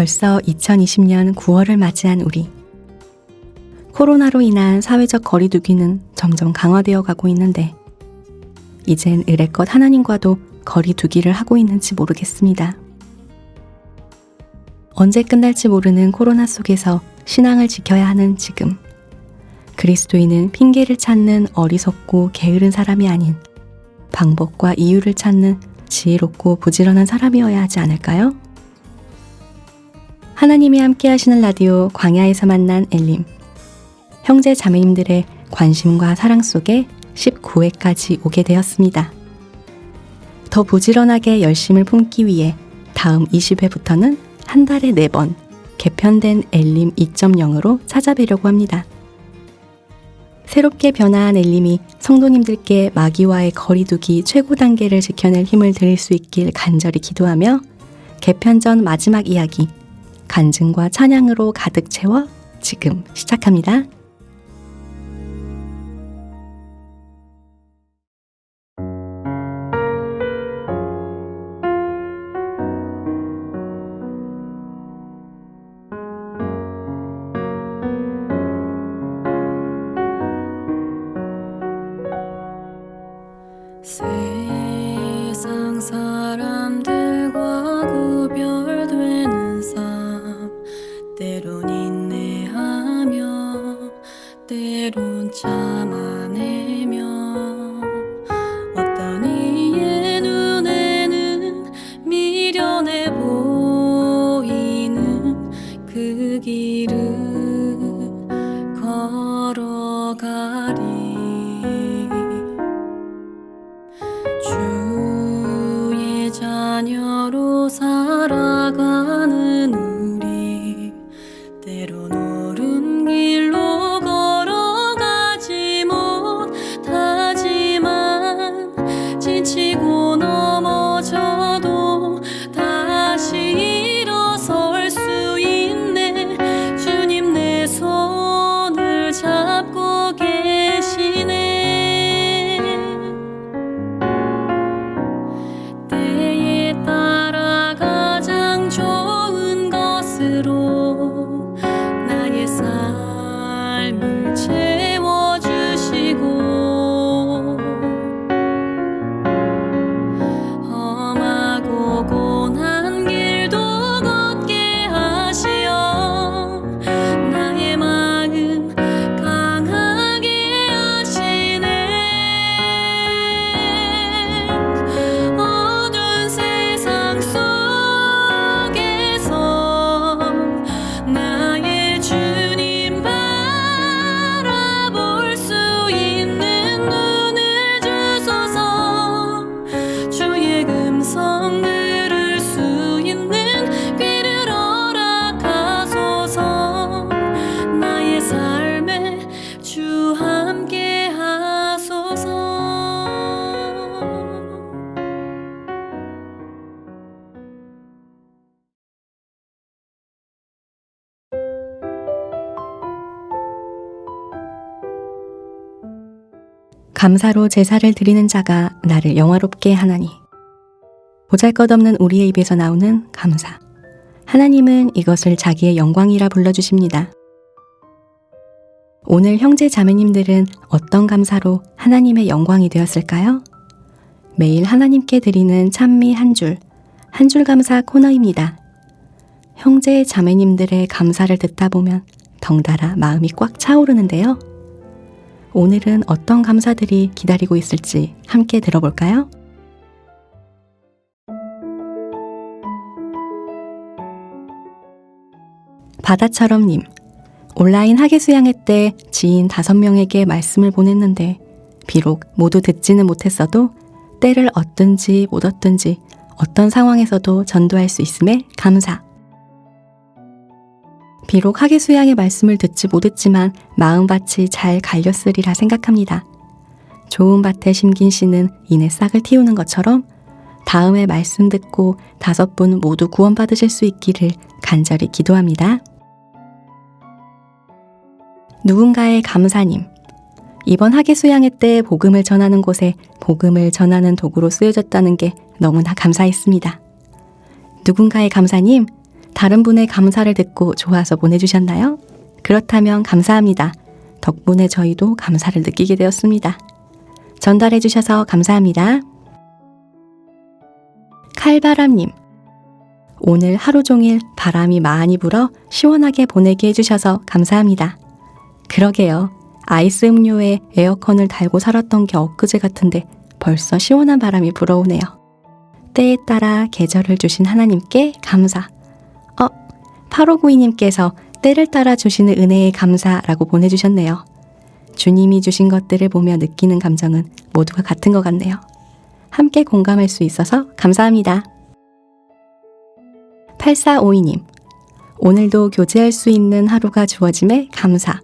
벌써 2020년 9월을 맞이한 우리. 코로나로 인한 사회적 거리두기는 점점 강화되어 가고 있는데 이젠 의례껏 하나님과도 거리두기를 하고 있는지 모르겠습니다. 언제 끝날지 모르는 코로나 속에서 신앙을 지켜야 하는 지금, 그리스도인은 핑계를 찾는 어리석고 게으른 사람이 아닌 방법과 이유를 찾는 지혜롭고 부지런한 사람이어야 하지 않을까요? 하나님이 함께 하시는 라디오 광야에서 만난 엘림. 형제 자매님들의 관심과 사랑 속에 19회까지 오게 되었습니다. 더 부지런하게 열심을 품기 위해 다음 20회부터는 한 달에 4번 개편된 엘림 2.0으로 찾아뵈려고 합니다. 새롭게 변화한 엘림이 성도님들께 마귀와의 거리두기 최고 단계를 지켜낼 힘을 드릴 수 있길 간절히 기도하며 개편 전 마지막 이야기, 간증과 찬양으로 가득 채워 지금 시작합니다. 세상 사람들과 구별되는 삶, 때론 인내하며 때론 참아내며 어떤 이의 눈에는 미련해 보이는 그 길을 걸어가리. 주의 자녀로 살아가는 우리, 때론 옳은 길로 걸어가지 못하지만 지치고 넘어져도 다시 일어설 수 있네. 주님 내 손을 잡고 계시네. 때에 따라 가장 좋은 것으로 나의 삶을 채워주시고 험하고 고난 길도 걷게 하시어 나의 마음 강하게 하시네. 어두운 세상 속에서 나의 주님 바라볼 수 있는 눈을 주소서. 주의 음성 들을 수 있는 귀를 허락하소서. 나의 삶에 주 함께 하소서. 감사로 제사를 드리는 자가 나를 영화롭게 하나니. 보잘것없는 우리의 입에서 나오는 감사. 하나님은 이것을 자기의 영광이라 불러주십니다. 오늘 형제 자매님들은 어떤 감사로 하나님의 영광이 되었을까요? 매일 하나님께 드리는 찬미 한 줄 감사 코너입니다. 형제 자매님들의 감사를 듣다 보면 덩달아 마음이 꽉 차오르는데요. 오늘은 어떤 감사들이 기다리고 있을지 함께 들어볼까요? 바다처럼님, 온라인 학예수양회 때 지인 5명에게 말씀을 보냈는데 비록 모두 듣지는 못했어도 때를 얻든지 못 얻든지 어떤 상황에서도 전도할 수 있음에 감사. 비록 학예수양의 말씀을 듣지 못했지만 마음밭이 잘 갈렸으리라 생각합니다. 좋은 밭에 심긴 씨는 이내 싹을 틔우는 것처럼 다음에 말씀 듣고 5분 모두 구원받으실 수 있기를 간절히 기도합니다. 누군가의 감사님. 이번 학예수양회 때 복음을 전하는 곳에 복음을 전하는 도구로 쓰여졌다는 게 너무나 감사했습니다. 누군가의 감사님, 다른 분의 감사를 듣고 좋아서 보내주셨나요? 그렇다면 감사합니다. 덕분에 저희도 감사를 느끼게 되었습니다. 전달해 주셔서 감사합니다. 칼바람님, 오늘 하루 종일 바람이 많이 불어 시원하게 보내게 해주셔서 감사합니다. 그러게요. 아이스 음료에 에어컨을 달고 살았던 게 엊그제 같은데 벌써 시원한 바람이 불어오네요. 때에 따라 계절을 주신 하나님께 감사. 8592님께서 때를 따라 주시는 은혜에 감사라고 보내주셨네요. 주님이 주신 것들을 보며 느끼는 감정은 모두가 같은 것 같네요. 함께 공감할 수 있어서 감사합니다. 8452님, 오늘도 교제할 수 있는 하루가 주어짐에 감사.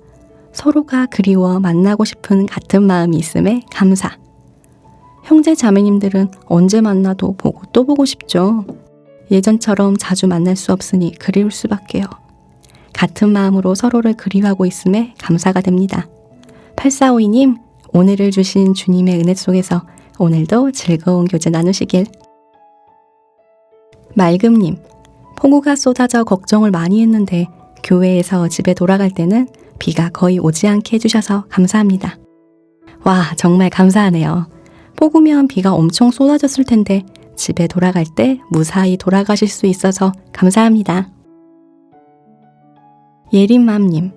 서로가 그리워 만나고 싶은 같은 마음이 있음에 감사. 형제 자매님들은 언제 만나도 보고 또 보고 싶죠. 예전처럼 자주 만날 수 없으니 그리울 수밖에요. 같은 마음으로 서로를 그리워하고 있음에 감사가 됩니다. 8452님, 오늘을 주신 주님의 은혜 속에서 오늘도 즐거운 교제 나누시길. 맑음님, 폭우가 쏟아져 걱정을 많이 했는데 교회에서 집에 돌아갈 때는 비가 거의 오지 않게 해주셔서 감사합니다. 와, 정말 감사하네요. 폭우면 비가 엄청 쏟아졌을 텐데 집에 돌아갈 때 무사히 돌아가실 수 있어서 감사합니다. 예린맘님,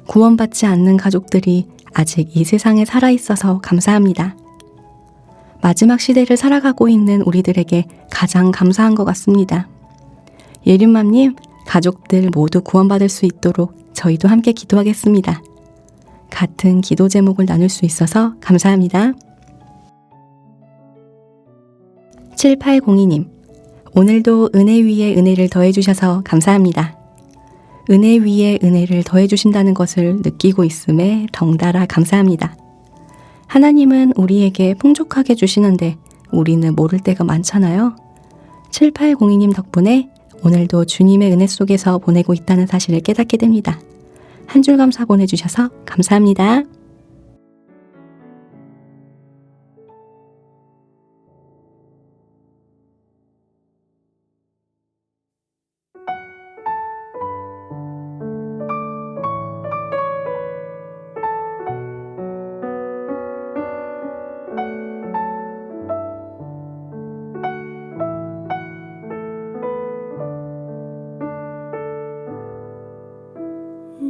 구원받지 않는 가족들이 아직 이 세상에 살아있어서 감사합니다. 마지막 시대를 살아가고 있는 우리들에게 가장 감사한 것 같습니다. 예린맘님, 가족들 모두 구원받을 수 있도록 저희도 함께 기도하겠습니다. 같은 기도 제목을 나눌 수 있어서 감사합니다. 7802님, 오늘도 은혜 위에 은혜를 더해주셔서 감사합니다. 은혜 위에 은혜를 더해주신다는 것을 느끼고 있음에 덩달아 감사합니다. 하나님은 우리에게 풍족하게 주시는데 우리는 모를 때가 많잖아요. 7802님 덕분에 오늘도 주님의 은혜 속에서 보내고 있다는 사실을 깨닫게 됩니다. 한 줄 감사 보내주셔서 감사합니다.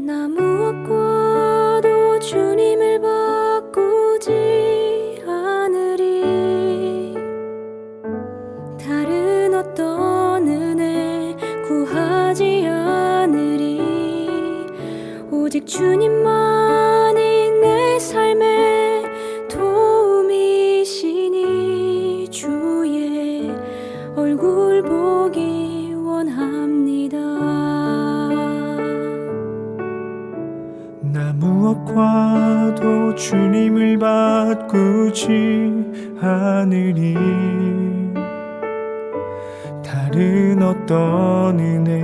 나 무엇과도 주님을 바꾸지 않으리. 다른 어떤 은혜 구하지 않으리. 오직 주님만이 내 삶의 도움이시니 주의 얼굴 보기 원합니다. 나 무엇과도 주님을 바꾸지 않으리. 다른 어떤 은혜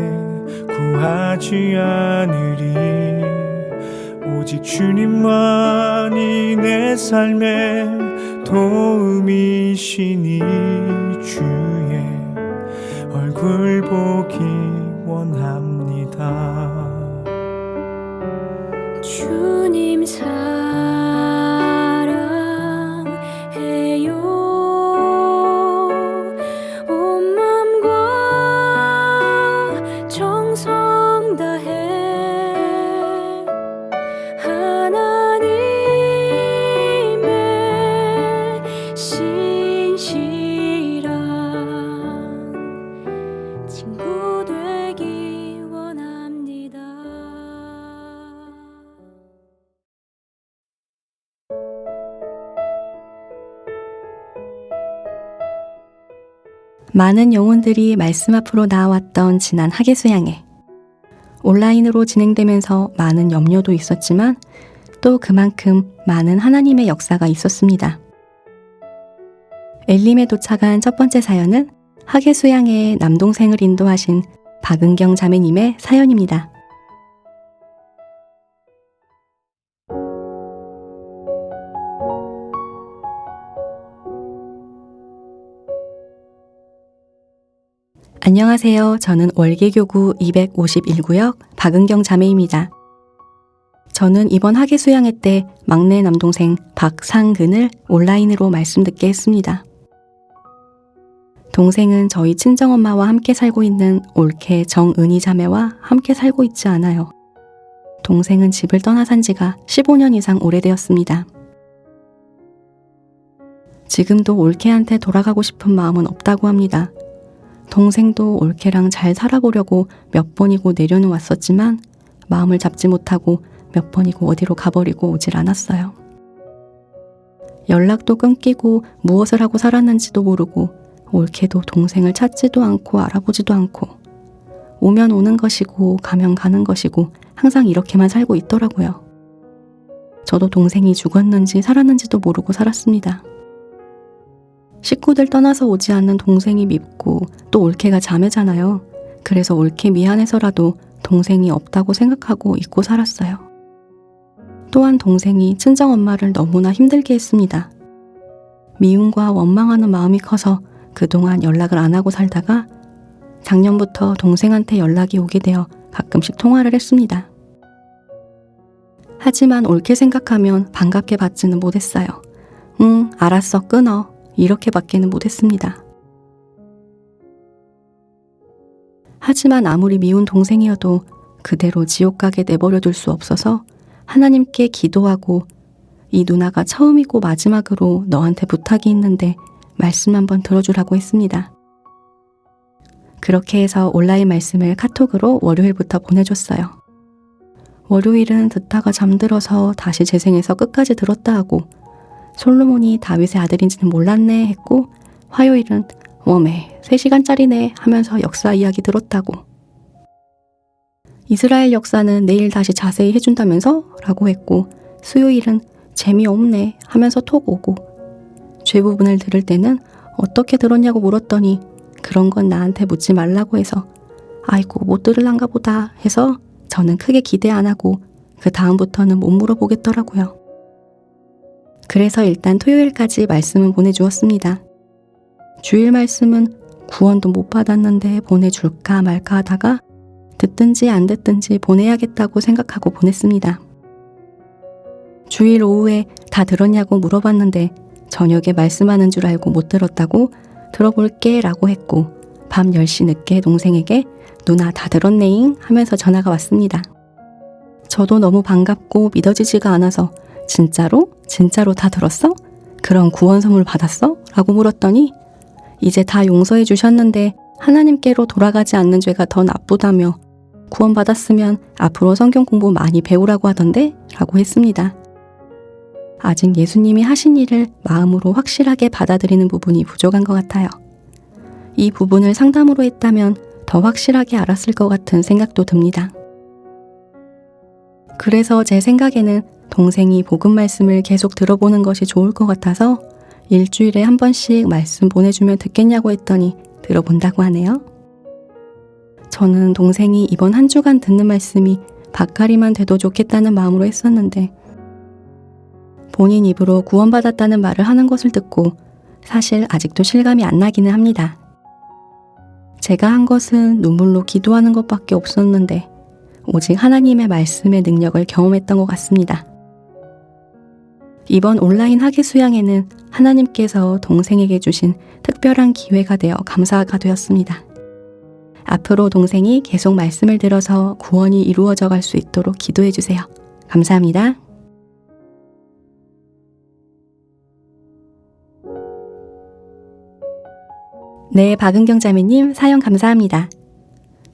구하지 않으리. 오직 주님만이 내 삶의 도움이시니 주의 얼굴 보기 원합니다. 주님 사랑해요. 온 맘과 정성 다해 하나님의 신실한 친구 되기 원합니다. 많은 영혼들이 말씀 앞으로 나아왔던 지난 하계수양회. 온라인으로 진행되면서 많은 염려도 있었지만 또 그만큼 많은 하나님의 역사가 있었습니다. 엘림에 도착한 첫 번째 사연은 하계수양회의 남동생을 인도하신 박은경 자매님의 사연입니다. 안녕하세요. 저는 월계교구 251구역 박은경 자매입니다. 저는 이번 학예 수양회 때 막내 남동생 박상근을 온라인으로 말씀 듣게 했습니다. 동생은 저희 친정엄마와 함께 살고 있는 올케 정은희 자매와 함께 살고 있지 않아요. 동생은 집을 떠나 산 지가 15년 이상 오래되었습니다. 지금도 올케한테 돌아가고 싶은 마음은 없다고 합니다. 동생도 올케랑 잘 살아보려고 몇 번이고 내려놓았었지만 마음을 잡지 못하고 몇 번이고 어디로 가버리고 오질 않았어요. 연락도 끊기고 무엇을 하고 살았는지도 모르고 올케도 동생을 찾지도 않고 알아보지도 않고 오면 오는 것이고 가면 가는 것이고 항상 이렇게만 살고 있더라고요. 저도 동생이 죽었는지 살았는지도 모르고 살았습니다. 식구들 떠나서 오지 않는 동생이 밉고 또 올케가 자매잖아요. 그래서 올케 미안해서라도 동생이 없다고 생각하고 잊고 살았어요. 또한 동생이 친정엄마를 너무나 힘들게 했습니다. 미움과 원망하는 마음이 커서 그동안 연락을 안 하고 살다가 작년부터 동생한테 연락이 오게 되어 가끔씩 통화를 했습니다. 하지만 올케 생각하면 반갑게 받지는 못했어요. 응, 알았어, 끊어. 이렇게밖에는 못했습니다. 하지만 아무리 미운 동생이어도 그대로 지옥 가게 내버려둘 수 없어서 하나님께 기도하고 이 누나가 처음이고 마지막으로 너한테 부탁이 있는데 말씀 한번 들어주라고 했습니다. 그렇게 해서 온라인 말씀을 카톡으로 월요일부터 보내줬어요. 월요일은 듣다가 잠들어서 다시 재생해서 끝까지 들었다 하고 솔로몬이 다윗의 아들인지는 몰랐네 했고 화요일은 웜에 3시간짜리네 하면서 역사 이야기 들었다고 이스라엘 역사는 내일 다시 자세히 해준다면서? 라고 했고 수요일은 재미없네 하면서 톡 오고 죄 부분을 들을 때는 어떻게 들었냐고 물었더니 그런 건 나한테 묻지 말라고 해서 아이고 못 들을란가 보다 해서 저는 크게 기대 안 하고 그 다음부터는 못 물어보겠더라고요. 그래서 일단 토요일까지 말씀은 보내주었습니다. 주일 말씀은 구원도 못 받았는데 보내줄까 말까 하다가 듣든지 안 듣든지 보내야겠다고 생각하고 보냈습니다. 주일 오후에 다 들었냐고 물어봤는데 저녁에 말씀하는 줄 알고 못 들었다고 들어볼게 라고 했고 밤 10시 늦게 동생에게 누나 다 들었네잉 하면서 전화가 왔습니다. 저도 너무 반갑고 믿어지지가 않아서 진짜로? 진짜로 다 들었어? 그럼 구원 선물 받았어? 라고 물었더니 이제 다 용서해 주셨는데 하나님께로 돌아가지 않는 죄가 더 나쁘다며 구원 받았으면 앞으로 성경 공부 많이 배우라고 하던데? 라고 했습니다. 아직 예수님이 하신 일을 마음으로 확실하게 받아들이는 부분이 부족한 것 같아요. 이 부분을 상담으로 했다면 더 확실하게 알았을 것 같은 생각도 듭니다. 그래서 제 생각에는 동생이 복음 말씀을 계속 들어보는 것이 좋을 것 같아서 일주일에 한 번씩 말씀 보내주면 듣겠냐고 했더니 들어본다고 하네요. 저는 동생이 이번 한 주간 듣는 말씀이 박가리만 돼도 좋겠다는 마음으로 했었는데 본인 입으로 구원받았다는 말을 하는 것을 듣고 사실 아직도 실감이 안 나기는 합니다. 제가 한 것은 눈물로 기도하는 것밖에 없었는데 오직 하나님의 말씀의 능력을 경험했던 것 같습니다. 이번 온라인 학예 수양에는 하나님께서 동생에게 주신 특별한 기회가 되어 감사가 되었습니다. 앞으로 동생이 계속 말씀을 들어서 구원이 이루어져 갈 수 있도록 기도해 주세요. 감사합니다. 네, 박은경 자매님 사연 감사합니다.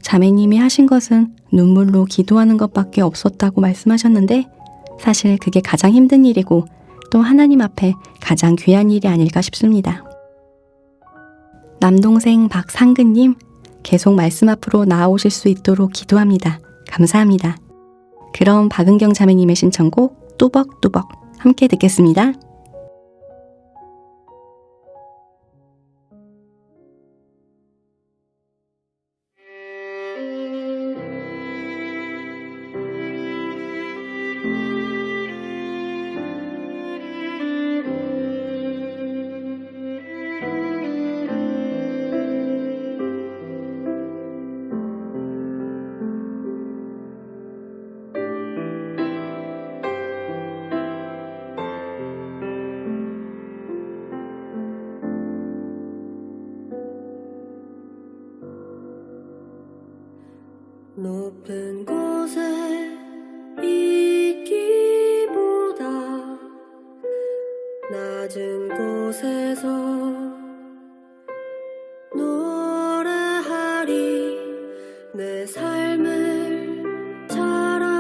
자매님이 하신 것은 눈물로 기도하는 것밖에 없었다고 말씀하셨는데 사실 그게 가장 힘든 일이고 또 하나님 앞에 가장 귀한 일이 아닐까 싶습니다. 남동생 박상근님 계속 말씀 앞으로 나아오실 수 있도록 기도합니다. 감사합니다. 그럼 박은경 자매님의 신청곡 뚜벅뚜벅 함께 듣겠습니다. 높은 곳에 있기보다 낮은 곳에서 노래하리. 내 삶을 자랑하기보다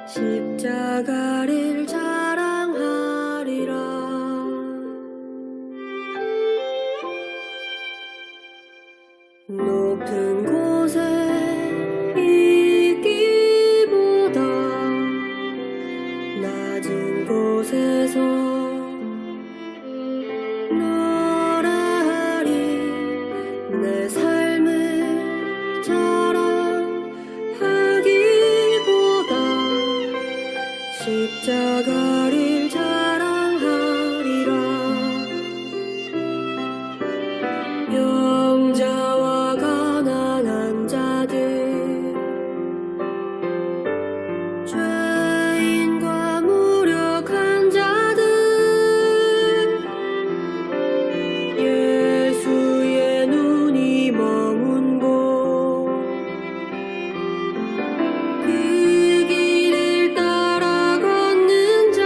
십자가를 자랑하리라. 높은 곳에 있기보다 낮은 곳에서 노래하리. 내 삶을 자랑하기보다 십자가를 자랑하리라. 영자와 가난한 자들, 죄인과 무력한 자들, 예수의 눈이 머문 곳, 그 길을 따라 걷는 자,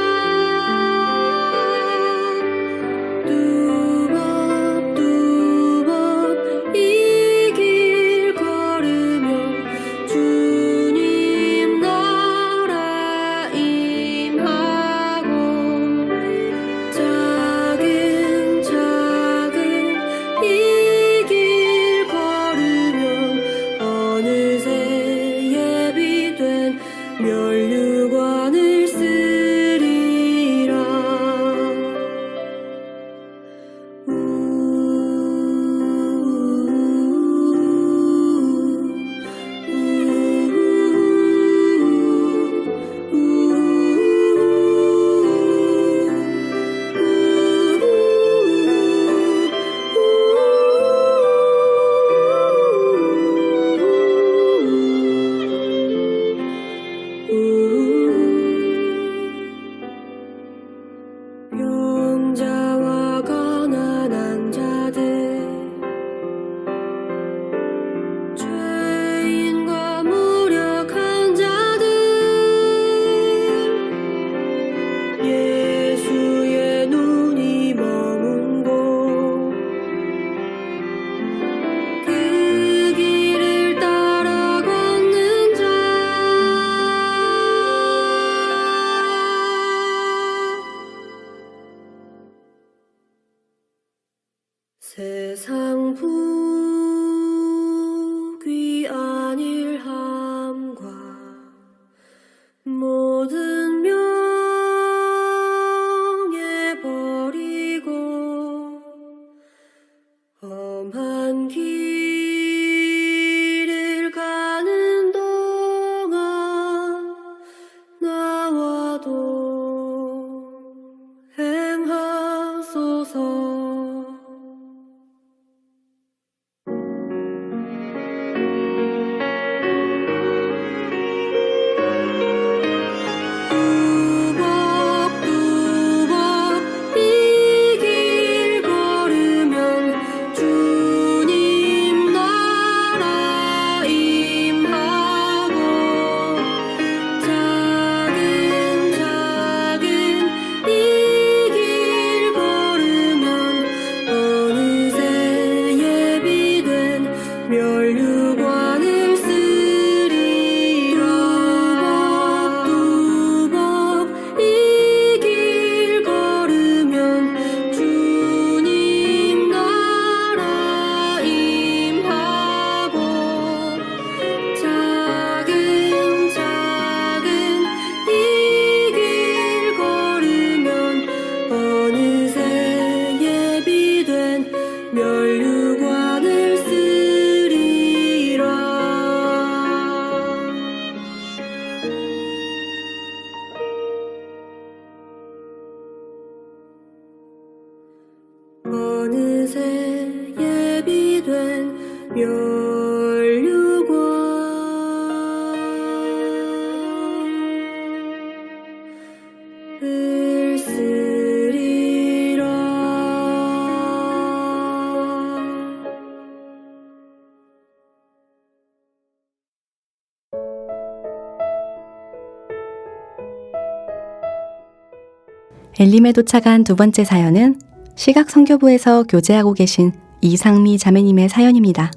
엘림에 도착한 두 번째 사연은 시각선교부에서 교제하고 계신 이상미 자매님의 사연입니다.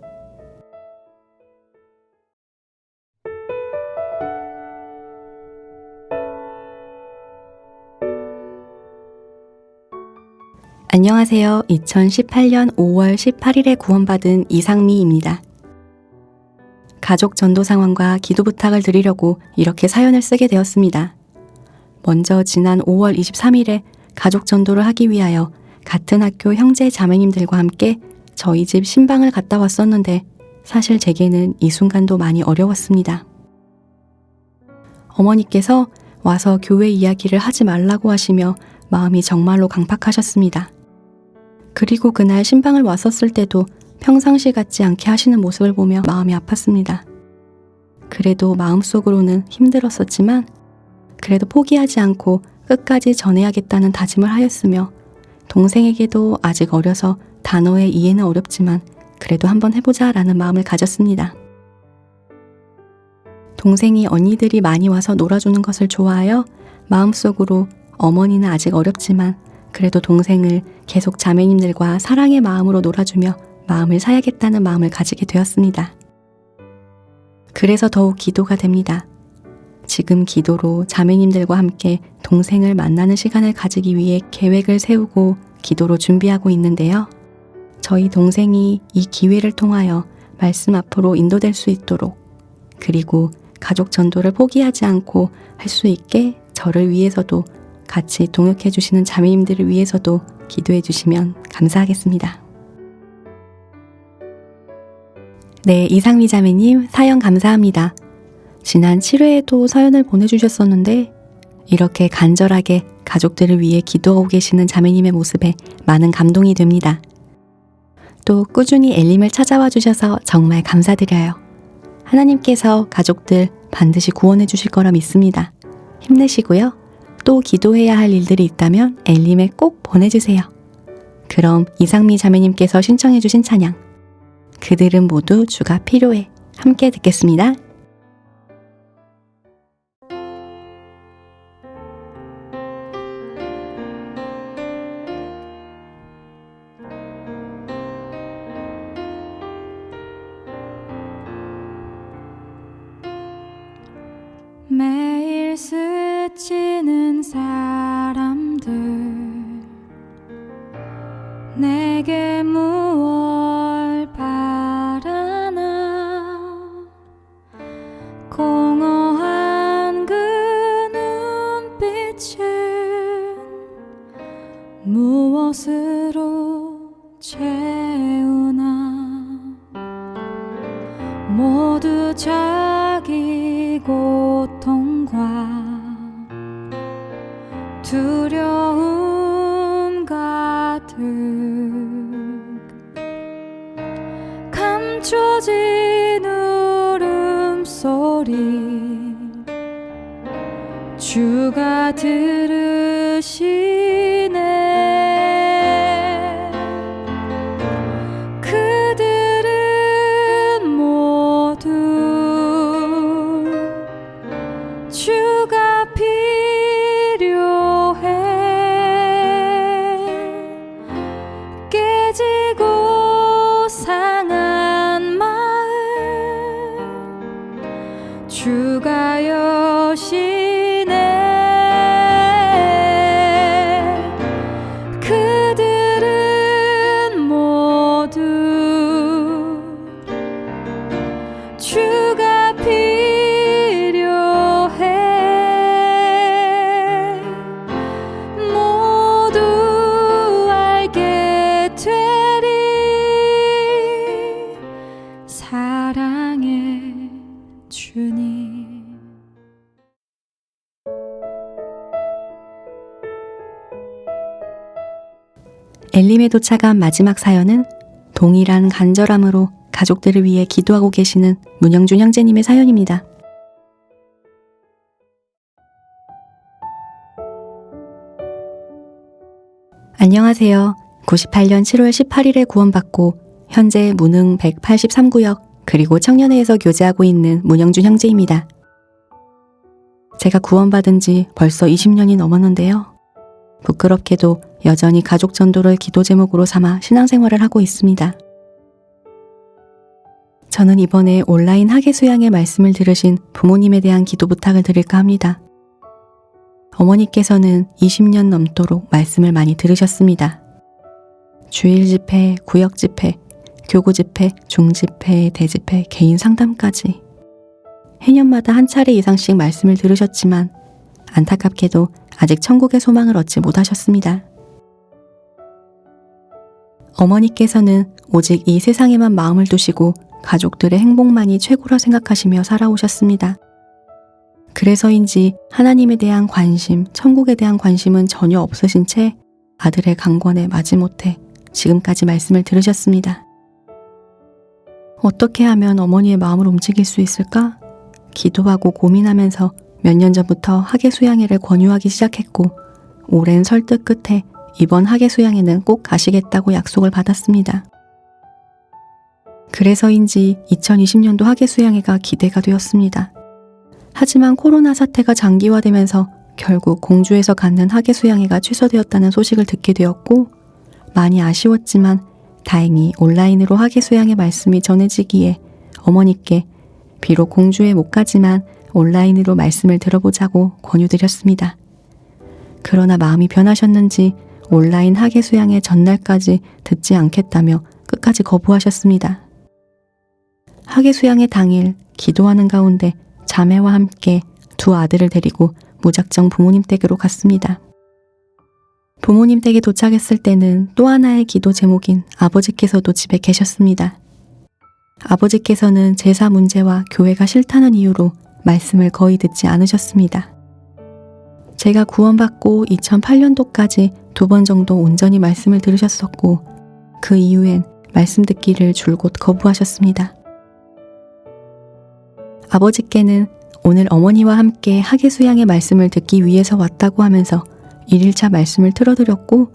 안녕하세요. 2018년 5월 18일에 구원받은 이상미입니다. 가족 전도 상황과 기도 부탁을 드리려고 이렇게 사연을 쓰게 되었습니다. 먼저 지난 5월 23일에 가족 전도를 하기 위하여 같은 학교 형제 자매님들과 함께 저희 집 신방을 갔다 왔었는데 사실 제게는 이 순간도 많이 어려웠습니다. 어머니께서 와서 교회 이야기를 하지 말라고 하시며 마음이 정말로 강팍하셨습니다. 그리고 그날 신방을 왔었을 때도 평상시 같지 않게 하시는 모습을 보며 마음이 아팠습니다. 그래도 마음속으로는 힘들었었지만 그래도 포기하지 않고 끝까지 전해야겠다는 다짐을 하였으며 동생에게도 아직 어려서 단어의 이해는 어렵지만 그래도 한번 해보자 라는 마음을 가졌습니다. 동생이 언니들이 많이 와서 놀아주는 것을 좋아하여 마음속으로 어머니는 아직 어렵지만 그래도 동생을 계속 자매님들과 사랑의 마음으로 놀아주며 마음을 사야겠다는 마음을 가지게 되었습니다. 그래서 더욱 기도가 됩니다. 지금 기도로 자매님들과 함께 동생을 만나는 시간을 가지기 위해 계획을 세우고 기도로 준비하고 있는데요. 저희 동생이 이 기회를 통하여 말씀 앞으로 인도될 수 있도록 그리고 가족 전도를 포기하지 않고 할 수 있게 저를 위해서도 같이 동역해 주시는 자매님들을 위해서도 기도해 주시면 감사하겠습니다. 네, 이상미 자매님 사연 감사합니다. 지난 7회에도 사연을 보내주셨었는데 이렇게 간절하게 가족들을 위해 기도하고 계시는 자매님의 모습에 많은 감동이 됩니다. 또 꾸준히 엘림을 찾아와 주셔서 정말 감사드려요. 하나님께서 가족들 반드시 구원해 주실 거라 믿습니다. 힘내시고요. 또 기도해야 할 일들이 있다면 엘림에 꼭 보내주세요. 그럼 이상미 자매님께서 신청해 주신 찬양 그들은 모두 주가 필요해 함께 듣겠습니다. 매일 스치는 사람들 내게 무얼 바라나 공허한 그 눈빛은 무엇으로 채우나 모두 자기 고통과 두려움 가득 감춰진 울음소리 주가 들으시네 그들은 모두 주가 필요해 깨지고 상한 마음 주가 여시네 그들은 모두 주가 필요해 모두 알게 되리 사랑의 주님 엘림에 도착한 마지막 사연은 동일한 간절함으로 가족들을 위해 기도하고 계시는 문영준 형제님의 사연입니다. 안녕하세요. 98년 7월 18일에 구원받고 현재 무능 183구역 그리고 청년회에서 교제하고 있는 문영준 형제입니다. 제가 구원받은 지 벌써 20년이 넘었는데요. 부끄럽게도 여전히 가족 전도를 기도 제목으로 삼아 신앙생활을 하고 있습니다. 저는 이번에 온라인 학예 수양의 말씀을 들으신 부모님에 대한 기도 부탁을 드릴까 합니다. 어머니께서는 20년 넘도록 말씀을 많이 들으셨습니다. 주일 집회, 구역 집회, 교구 집회, 중 집회, 대집회, 개인 상담까지 해년마다 한 차례 이상씩 말씀을 들으셨지만 안타깝게도 아직 천국의 소망을 얻지 못하셨습니다. 어머니께서는 오직 이 세상에만 마음을 두시고 가족들의 행복만이 최고라 생각하시며 살아오셨습니다. 그래서인지 하나님에 대한 관심, 천국에 대한 관심은 전혀 없으신 채 아들의 강권에 마지못해 지금까지 말씀을 들으셨습니다. 어떻게 하면 어머니의 마음을 움직일 수 있을까? 기도하고 고민하면서 몇 년 전부터 학예 수양회를 권유하기 시작했고 오랜 설득 끝에 이번 학예 수양회는 꼭 가시겠다고 약속을 받았습니다. 그래서인지 2020년도 학예 수양회가 기대가 되었습니다. 하지만 코로나 사태가 장기화되면서 결국 공주에서 갖는 학예 수양회가 취소되었다는 소식을 듣게 되었고 많이 아쉬웠지만 다행히 온라인으로 학예 수양회 말씀이 전해지기에 어머니께 비록 공주에 못 가지만 온라인으로 말씀을 들어보자고 권유드렸습니다. 그러나 마음이 변하셨는지 온라인 학예 수양회 전날까지 듣지 않겠다며 끝까지 거부하셨습니다. 학예 수양회 당일 기도하는 가운데 자매와 함께 두 아들을 데리고 무작정 부모님 댁으로 갔습니다. 부모님 댁에 도착했을 때는 또 하나의 기도 제목인 아버지께서도 집에 계셨습니다. 아버지께서는 제사 문제와 교회가 싫다는 이유로 말씀을 거의 듣지 않으셨습니다. 제가 구원받고 2008년도까지 2번 정도 온전히 말씀을 들으셨었고 그 이후엔 말씀 듣기를 줄곧 거부하셨습니다. 아버지께는 오늘 어머니와 함께 학예 수양의 말씀을 듣기 위해서 왔다고 하면서 1일차 말씀을 틀어드렸고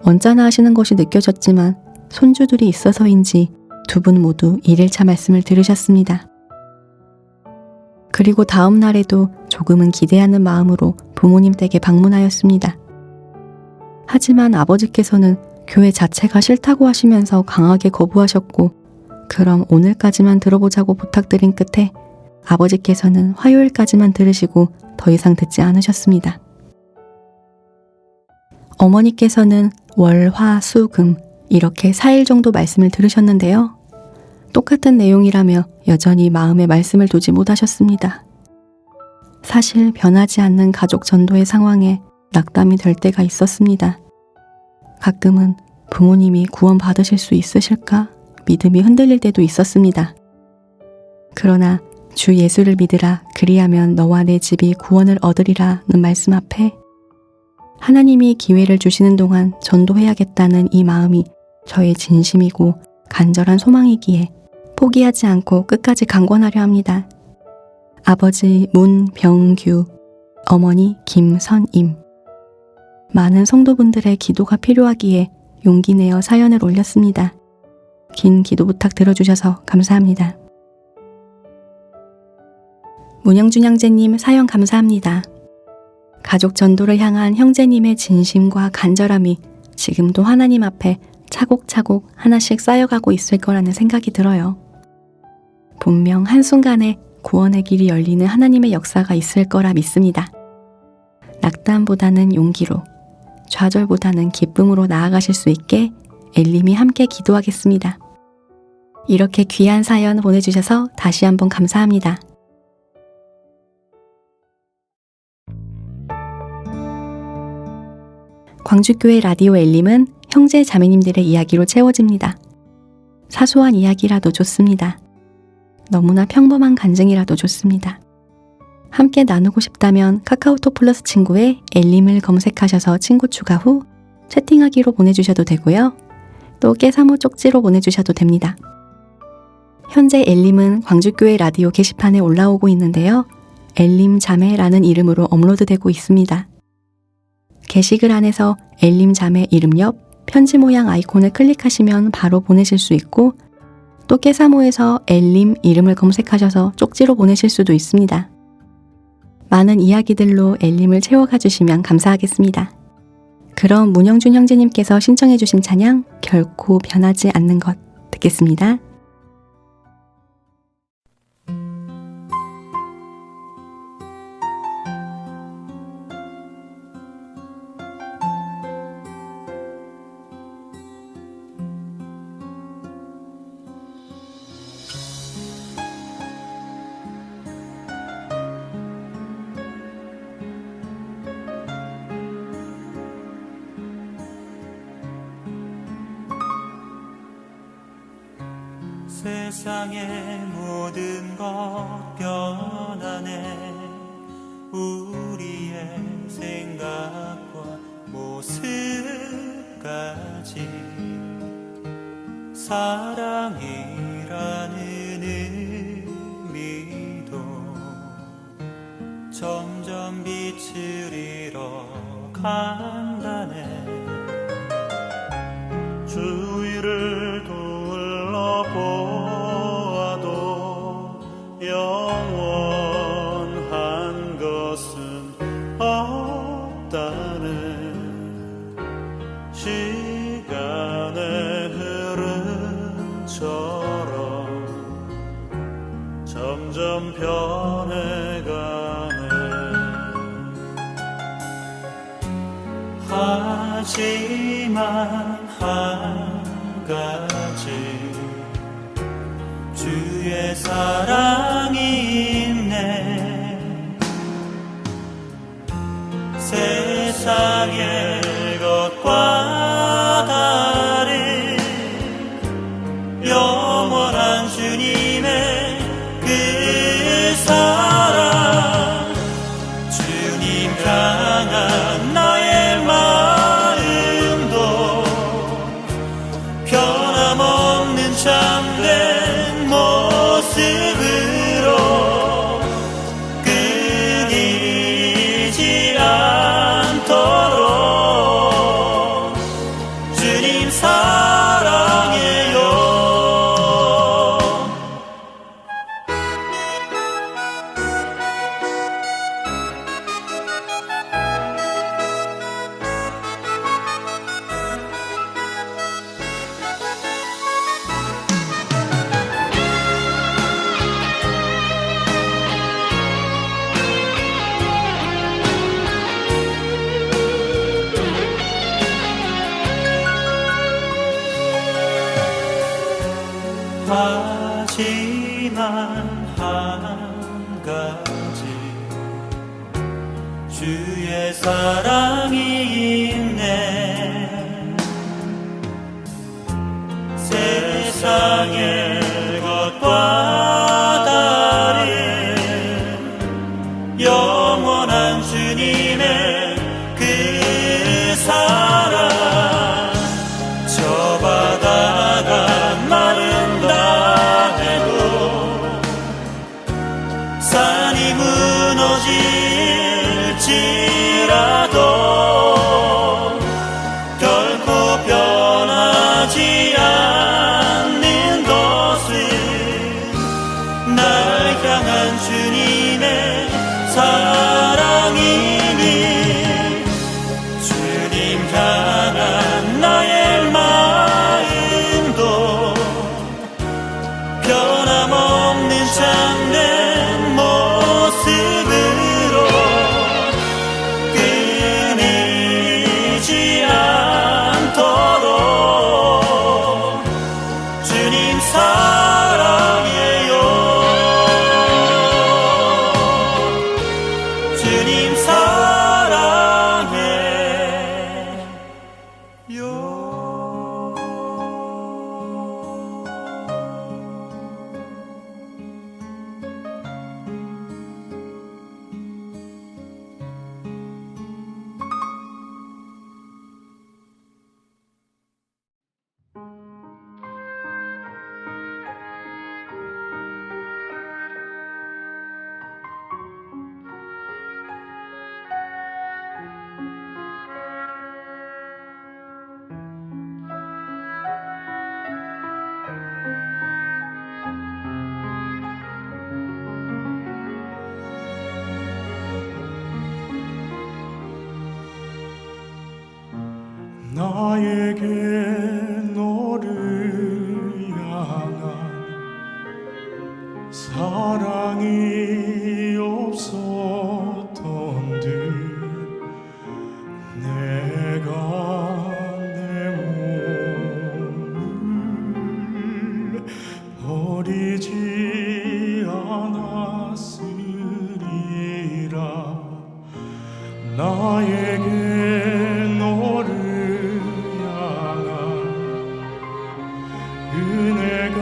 언짢아 하시는 것이 느껴졌지만 손주들이 있어서인지 두 분 모두 1일차 말씀을 들으셨습니다. 그리고 다음 날에도 조금은 기대하는 마음으로 부모님 댁에 방문하였습니다. 하지만 아버지께서는 교회 자체가 싫다고 하시면서 강하게 거부하셨고 그럼 오늘까지만 들어보자고 부탁드린 끝에 아버지께서는 화요일까지만 들으시고 더 이상 듣지 않으셨습니다. 어머니께서는 월, 화, 수, 금 이렇게 4일 정도 말씀을 들으셨는데요. 똑같은 내용이라며 여전히 마음에 말씀을 두지 못하셨습니다. 사실 변하지 않는 가족 전도의 상황에 낙담이 될 때가 있었습니다. 가끔은 부모님이 구원 받으실 수 있으실까 믿음이 흔들릴 때도 있었습니다. 그러나 주 예수를 믿으라 그리하면 너와 내 집이 구원을 얻으리라는 말씀 앞에 하나님이 기회를 주시는 동안 전도해야겠다는 이 마음이 저의 진심이고 간절한 소망이기에 포기하지 않고 끝까지 강권하려 합니다. 아버지 문병규, 어머니 김선임. 많은 성도분들의 기도가 필요하기에 용기 내어 사연을 올렸습니다. 긴 기도 부탁 들어주셔서 감사합니다. 문영준 형제님 사연 감사합니다. 가족 전도를 향한 형제님의 진심과 간절함이 지금도 하나님 앞에 차곡차곡 하나씩 쌓여가고 있을 거라는 생각이 들어요. 분명 한순간에 구원의 길이 열리는 하나님의 역사가 있을 거라 믿습니다. 낙담보다는 용기로, 좌절보다는 기쁨으로 나아가실 수 있게 엘림이 함께 기도하겠습니다. 이렇게 귀한 사연 보내주셔서 다시 한번 감사합니다. 광주교회 라디오 엘림은 형제 자매님들의 이야기로 채워집니다. 사소한 이야기라도 좋습니다. 너무나 평범한 간증이라도 좋습니다. 함께 나누고 싶다면 카카오톡 플러스 친구에 엘림을 검색하셔서 친구 추가 후 채팅하기로 보내주셔도 되고요. 또 깨사모 쪽지로 보내주셔도 됩니다. 현재 엘림은 광주교회 라디오 게시판에 올라오고 있는데요. 엘림 자매라는 이름으로 업로드되고 있습니다. 게시글 안에서 엘림 자매 이름 옆 편지 모양 아이콘을 클릭하시면 바로 보내실 수 있고 또 깨사모에서 엘림 이름을 검색하셔서 쪽지로 보내실 수도 있습니다. 많은 이야기들로 엘림을 채워가 주시면 감사하겠습니다. 그럼 문영준 형제님께서 신청해 주신 찬양 결코 변하지 않는 것 듣겠습니다. 세상의 모든 것 변하네. 우리의 생각과 모습까지 사랑이라는 의미도 점점 빛을 잃어간다네. 주위를 둘러보아도 영원한 것은 없다네. 시간의 흐름처럼 점점 변해가네. 하지만 한 가지 주의 사랑이 있네. 세상의 것과 다른 영원한 주님의 그 사랑, 주님 향한 나의 마음도 변함없는 참된 모습으로 끊이지 않도록 주님 사랑해요. 하지만 한 가지 주의 사랑이 있네. 세상의 것과 다른 영원한 주님의 그 사랑, 저 바다가 마른다 해도 산이 무너질지라도 결코 변하지 않는 것은 날 향한 주님의 사랑이니. 주님 향한 나의 마음도 변함없는 참된 모습으로 나에게 너를 향한 사랑이 없었던 듯 내가 내 몸을 버리지 않았으리라. 나에게 너를 향한 은혜가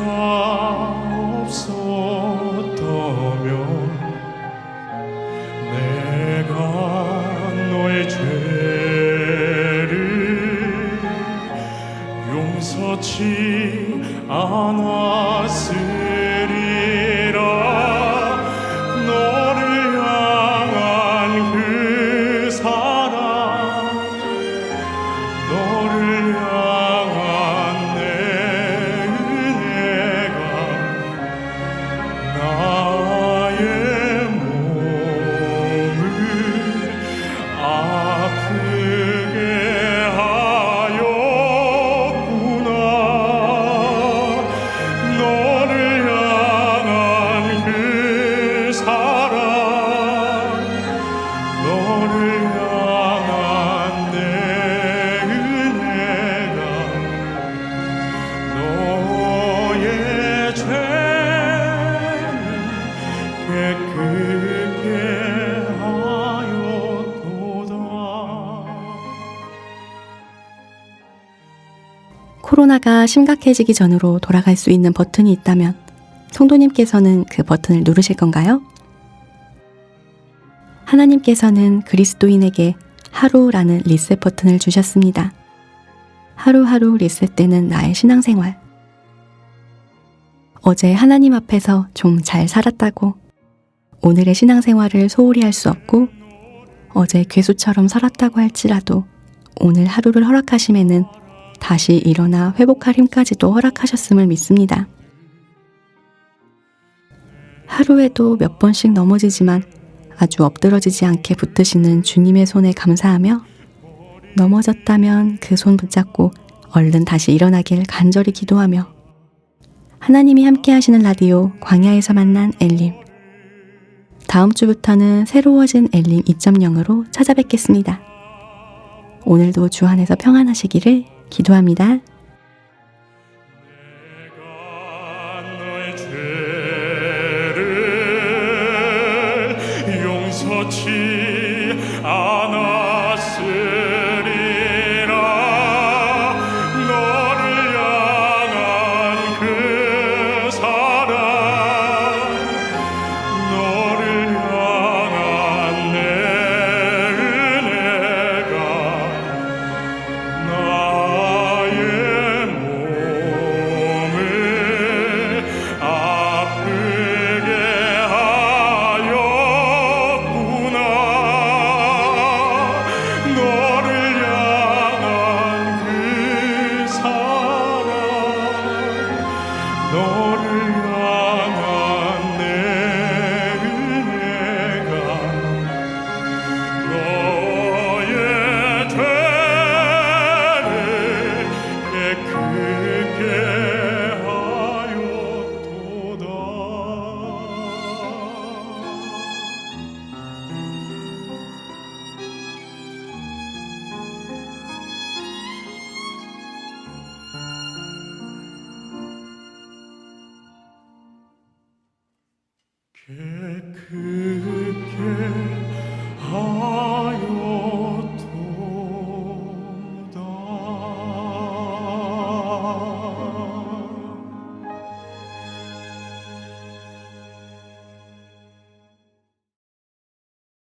없었다면 내가 너의 죄를 용서치 않았으리라. 너를 향한 그 사랑, 너를 향한 내 은혜가 나의 몸을 아프게 하였구나. 너를 향한 그 사랑, 너를 향한 내 은혜가 너의 죄를 깨끗게 하였도다. 코로나가 심각해지기 전으로 돌아갈 수 있는 버튼이 있다면 성도님께서는 그 버튼을 누르실 건가요? 하나님께서는 그리스도인에게 하루라는 리셋 버튼을 주셨습니다. 하루하루 리셋되는 나의 신앙생활. 어제 하나님 앞에서 좀 잘 살았다고 오늘의 신앙생활을 소홀히 할 수 없고, 어제 괴수처럼 살았다고 할지라도 오늘 하루를 허락하심에는 다시 일어나 회복할 힘까지도 허락하셨음을 믿습니다. 하루에도 몇 번씩 넘어지지만 아주 엎드러지지 않게 붙드시는 주님의 손에 감사하며, 넘어졌다면 그 손 붙잡고 얼른 다시 일어나길 간절히 기도하며, 하나님이 함께 하시는 라디오 광야에서 만난 엘림, 다음 주부터는 새로워진 엘림 2.0으로 찾아뵙겠습니다. 오늘도 주 안에서 평안하시기를 기도합니다. 너의 죄를 용서치 않았으리라. 너를 향한 그 사랑, 너를 향한 내 은혜가 나의 몸을 아프게 하였구나. 너를 향한 그 사랑, 너를 향한 내 은혜가 너의 죄를 깨끗게 하였도다. 깨끗게